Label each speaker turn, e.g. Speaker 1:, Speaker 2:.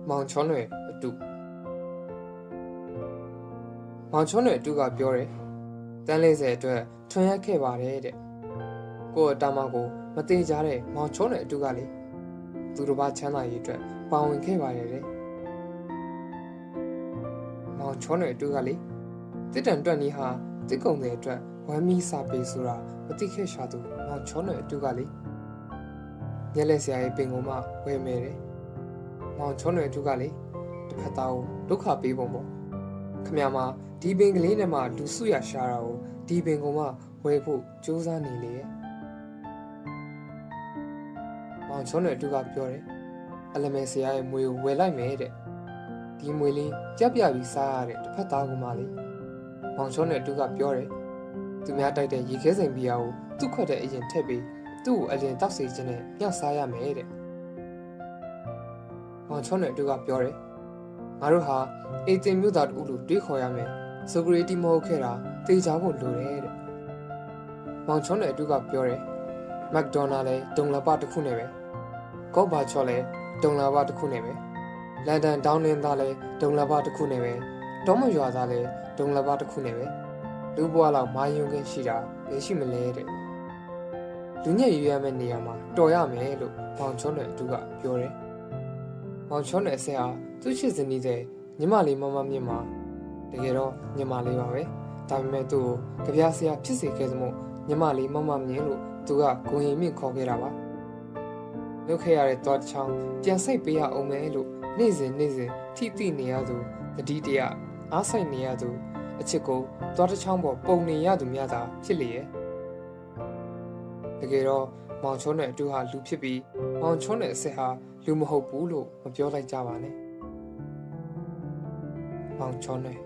Speaker 1: မောင်ချောနွယ်အတုမောင်ချောနွယ်အတုကပြောတယ်တန်း40အတွက်ထွန်ရက်ခဲ့ပါတယ်တဲ့ကိုယ့်အတားမကိုမသေးကြတဲ့မောင်ချောနွယ်အတုကလေသူတို့ဘာချမ်းသာရေးအတွက်ပါဝင်ခဲ့ပါတယ်တဲ့မောင်ချောနွယ်အတုကလေတစ်တန်တွက်နီးဟာတစ်ကုံတဲ့အတွက်ဝမ်းမီးစာပေဆိုတာမသိခဲ့ရှာသူမောင်ချောနွယ်အတုကလေညက်လက်ဆရာရဲ့ပင်ကိုမှဝယ်မယ်တယ်မောင်ချောနွယ်အတုကလေတစ်ဖက်သားကိုဒုက္ခပေးပုံပေါ့ခမရမှာဒီပင်ကလေးနဲ့မှလူစုရရှာတာကိုဒီပင်ကမှဝယ်ဖို့ကြိုးစားနေလေရဲ့မောင်ချောနွယ်အတုကပြောတယ်အလမဲဆရာရဲ့မွေကိုဝယ်လိုက်မယ်တဲ့ဒီမွေလေးကြက်ပြပြီးစားရတဲ့တစ်ဖက်သားကမှလေမောင်ချောနွယ်အတုကပြောတယ်သူများတိုက်တဲ့ရေခဲစိမ်ဘီယာကိုသူ့ခွက်တဲ့အရင်ထည့်ပြီးသူ့ကိုအရင်တောက်စေခြင်းနဲ့ညှောက်စားရမယ်တဲ့မောင်ချောနွယ်အတုကပြောတယ်ငါတို့ဟာအေတင်မြို့သားတူလို့တွေးခေါ်ရမယ်ဆိုကရေတီမဟုတ်ခဲ့တာတေချာဖို့လိုတယ်တဲ့မောင်ချောနွယ်အတုကပြောတယ်မက်ဒေါနာလည်းဒုံလာပတစ်ခုနဲ့ပဲကော့ဘာချော့လည်းဒုံလာပတစ်ခုနဲ့ပဲလန်ဒန်ဒေါင်းနင်းသားလည်းဒုံလာပတစ်ခုနဲ့ပဲတောမရွာသားလည်းဒုံလာပတစ်ခုနဲ့ပဲလူဘွားလောက်မာယုံခင်းရှိတာမရှိမလဲတဲ့လူညက်ရွေးရမယ့်နေရာမှာတော်ရမယ်လို့မောင်ချောနွယ်အတုကပြောတယ်မောင်ချောနွယ်အဆက်ဟာသူ့ချစ်စနီးတဲ့ညီမလေးမမမြင့်မှာတကယ်တော့ညီမလေးပါပဲဒါပေမဲ့သူ့ကိုကြပြဆရာဖြစ်စေခဲ့သမို့ညီမလေးမမမြင့်လို့သူကဂုံရင်မြင့်ခေါ်ခဲ့တာပါလုပ်ခဲ့ရတဲ့တောချောင်းပြန်စိတ်ပေးရအောင်မယ်လို့နေ့စဉ်ထိတိနေရသူတတိတရအားဆိုင်နေရသူအချစ်ကိုတောချောင်းပေါ်ပုံနေရသူများသာဖြစ်လေရဲ့တကယ်တော့မောင်ချောနွယ်အတူဟာလူဖြစ်ပြီးမောင်ချောနွယ်အဆက်ဟာလူမဟုတ်ဘူးလို့မပြောလိုက်ကြပါနဲ့မောင်ချောနွယ်